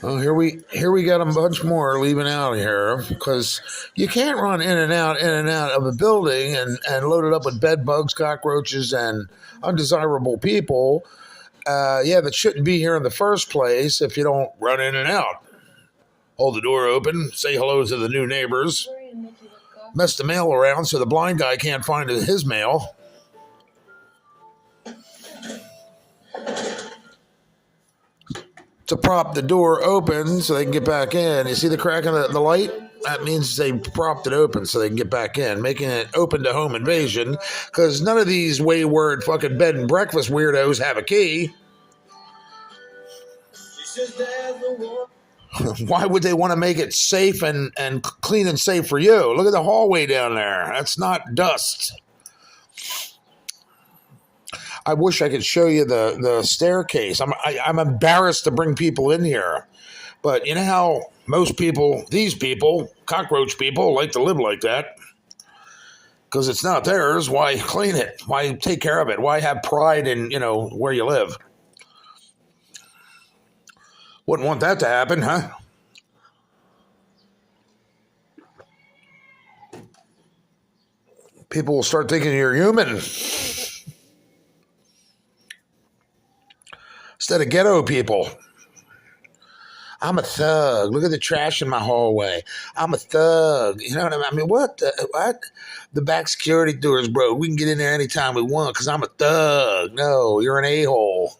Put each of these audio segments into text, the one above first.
Oh, here we got a bunch more leaving out here because you can't run in and out of a building and load it up with bed bugs, cockroaches, and undesirable people. Yeah, that shouldn't be here in the first place if you don't run in and out. Hold the door open, say hello to the new neighbors, mess the mail around so the blind guy can't find his mail. To prop the door open so they can get back in. You see the crack in the light? That means they propped it open so they can get back in, making it open to home invasion because none of these wayward fucking bed and breakfast weirdos have a key. Why would they want to make it safe and clean and safe for you? Look at the hallway down there. That's not dust. I wish I could show you the staircase. I'm embarrassed to bring people in here. But you know how most people, these people, cockroach people, like to live like that? Because it's not theirs. Why clean it? Why take care of it? Why have pride in, where you live? Wouldn't want that to happen, huh? People will start thinking you're human instead of ghetto people. I'm a thug. Look at the trash in my hallway. I'm a thug. You know what I mean? I mean, what? What? The back security door is broke. We can get in there anytime we want because I'm a thug. No, you're an a-hole.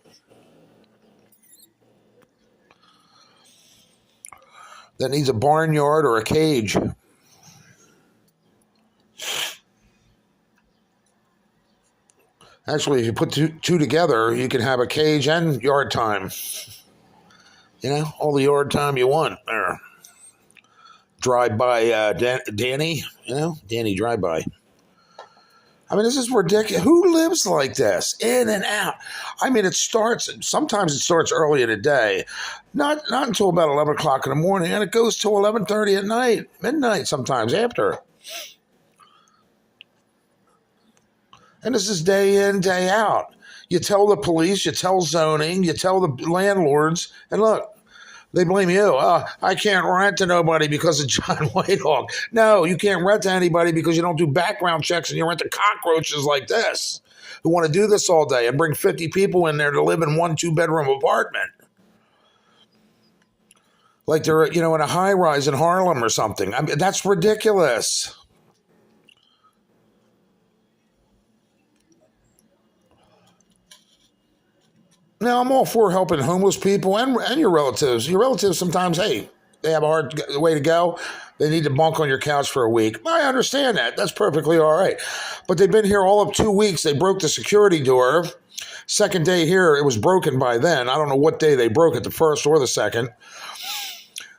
That needs a barnyard or a cage. Actually, if you put two together, you can have a cage and yard time. All the yard time you want there. Drive by Danny, Danny drive by. I mean, this is ridiculous. Who lives like this? In and out. I mean, sometimes it starts early in the day, not until about 11 o'clock in the morning, and it goes till 11:30 at night, midnight sometimes after. And this is day in, day out. You tell the police, you tell zoning, you tell the landlords, and look, they blame you. I can't rent to nobody because of John Whitehawk. No, you can't rent to anybody because you don't do background checks and you rent to cockroaches like this who want to do this all day and bring 50 people in there to live in 1-2 bedroom apartment. Like they're, in a high rise in Harlem or something. I mean, that's ridiculous. Now, I'm all for helping homeless people and your relatives. Your relatives sometimes, hey, they have a hard way to go. They need to bunk on your couch for a week. I understand that. That's perfectly all right. But they've been here all of 2 weeks. They broke the security door. Second day here, it was broken by then. I don't know what day they broke it, the first or the second.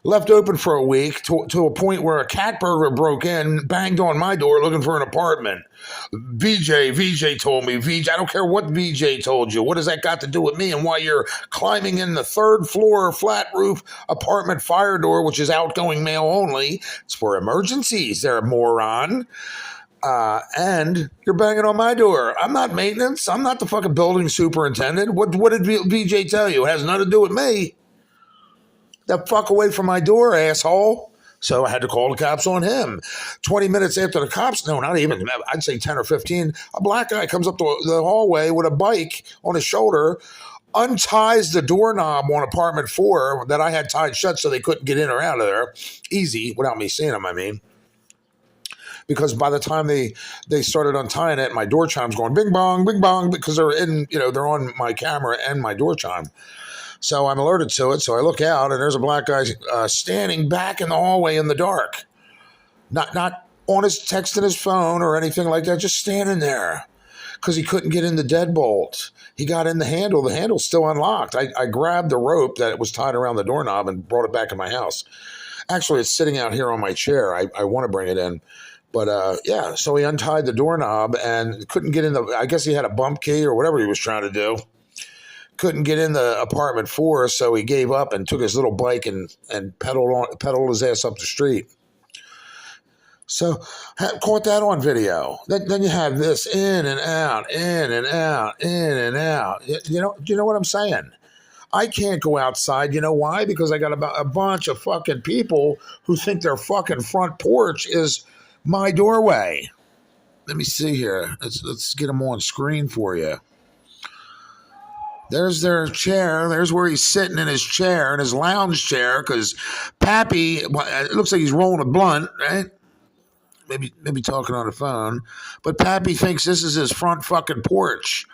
Left open for a week to a point where a cat burglar broke in, banged on my door looking for an apartment. VJ told me. I don't care what VJ told you. What does that got to do with me and why you're climbing in the third floor flat roof apartment fire door, which is outgoing mail only? It's for emergencies, there, moron. And you're banging on my door. I'm not maintenance. I'm not the fucking building superintendent. What did VJ tell you? It has nothing to do with me. The fuck away from my door, asshole. So I had to call the cops on him. 20 minutes after the cops, no, not even, I'd say 10 or 15, a black guy comes up the hallway with a bike on his shoulder, unties the doorknob on apartment 4 that I had tied shut so they couldn't get in or out of there. Easy, without me seeing them, I mean. Because by the time they started untying it, my door chime's going bing bong, because they're on my camera and my door chime. So I'm alerted to it. So I look out, and there's a black guy standing back in the hallway in the dark, not on his texting his phone or anything like that, just standing there because he couldn't get in the deadbolt. He got in the handle. The handle's still unlocked. I grabbed the rope that was tied around the doorknob and brought it back in my house. Actually, it's sitting out here on my chair. I want to bring it in. But yeah, so he untied the doorknob and couldn't get in I guess he had a bump key or whatever he was trying to do. Couldn't get in the apartment 4, so he gave up and took his little bike and pedaled his ass up the street. So caught that on video. Then you have this in and out, in and out, in and out. Do you know what I'm saying? I can't go outside. You know why? Because I got about a bunch of fucking people who think their fucking front porch is my doorway. Let me see here. Let's get them on screen for you. There's their chair. There's where he's sitting in his chair, in his lounge chair, because Pappy, it looks like he's rolling a blunt, right? Maybe talking on the phone. But Pappy thinks this is his front fucking porch.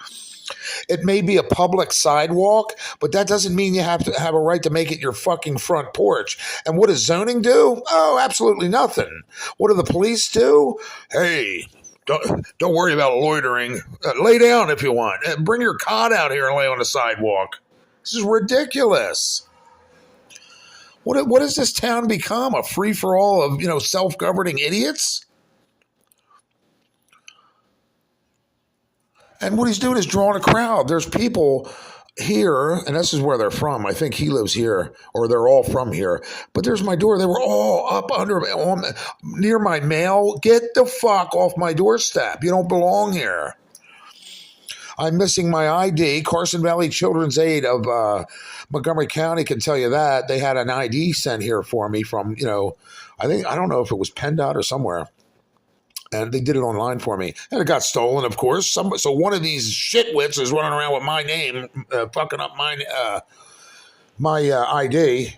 It may be a public sidewalk, but that doesn't mean you have to have a right to make it your fucking front porch. And what does zoning do? Oh, absolutely nothing. What do the police do? Hey, don't worry about loitering. Lay down if you want. Bring your cot out here and lay on the sidewalk. This is ridiculous. What has this town become? A free-for-all of, self-governing idiots? And what he's doing is drawing a crowd. There's people here, and this is where they're from. I think he lives here, or they're all from here. But there's my door. They were all up near my mail. Get the fuck off my doorstep. You don't belong here. I'm missing my ID. Carson Valley Children's Aid of Montgomery County can tell you that. They had an ID sent here for me from, I don't know if it was PennDOT or somewhere. And they did it online for me. And it got stolen, of course. So one of these shitwits is running around with my name, fucking up my ID.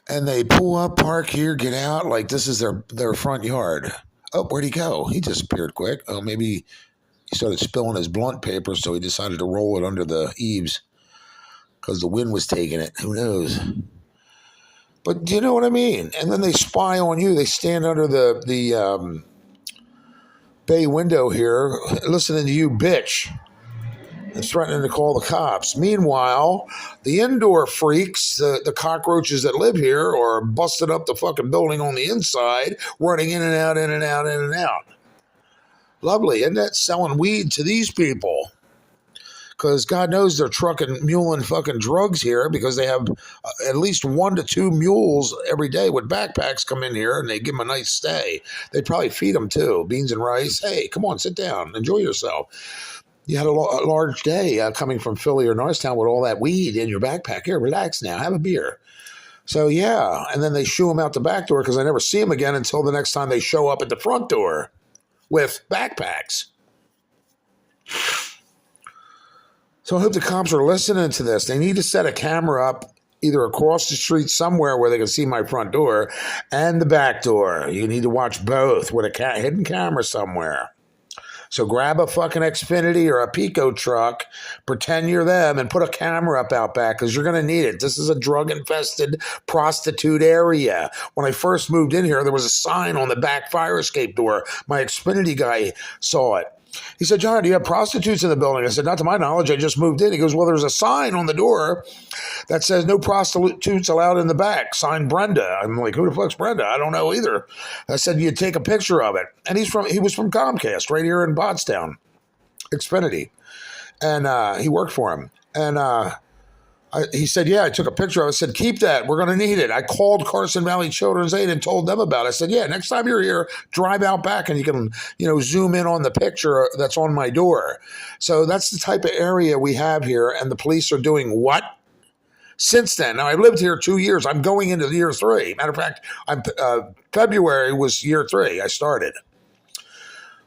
And they pull up, park here, get out, like this is their front yard. Oh, where'd he go? He disappeared quick. Oh, maybe he started spilling his blunt paper, so he decided to roll it under the eaves because the wind was taking it. Who knows? But do you know what I mean? And then they spy on you. They stand under the bay window here, listening to you bitch and threatening to call the cops. Meanwhile, the indoor freaks, the cockroaches that live here, are busting up the fucking building on the inside, running in and out, in and out, in and out. Lovely. Isn't that selling weed to these people? Because God knows they're trucking, muling fucking drugs here because they have at least 1 to 2 mules every day with backpacks come in here and they give them a nice stay. They probably feed them too, beans and rice. Hey, come on, sit down, enjoy yourself. You had a large day coming from Philly or Norristown with all that weed in your backpack. Here, relax now, have a beer. So yeah, and then they shoo them out the back door because I never see them again until the next time they show up at the front door with backpacks. So I hope the cops are listening to this. They need to set a camera up either across the street somewhere where they can see my front door and the back door. You need to watch both with a hidden camera somewhere. So grab a fucking Xfinity or a Pico truck, pretend you're them, and put a camera up out back because you're going to need it. This is a drug-infested prostitute area. When I first moved in here, there was a sign on the back fire escape door. My Xfinity guy saw it. He said, John, do you have prostitutes in the building? I said, not to my knowledge. I just moved in. He goes, well, there's a sign on the door that says no prostitutes allowed in the back. Signed Brenda. I'm like, who the fuck's Brenda? I don't know either. I said, you take a picture of it. And he was from Comcast right here in Pottstown, Xfinity. And he worked for him. And he said, yeah, I took a picture of it. I said, keep that. We're going to need it. I called Carson Valley Children's Aid and told them about it. I said, yeah, next time you're here, drive out back and you can, zoom in on the picture that's on my door. So that's the type of area we have here. And the police are doing what? Since then. Now, I've lived here 2 years. I'm going into year 3. Matter of fact, February was year 3. I started.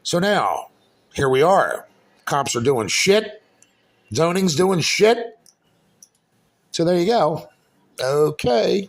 So now, here we are. Cops are doing shit. Zoning's doing shit. So there you go. Okay.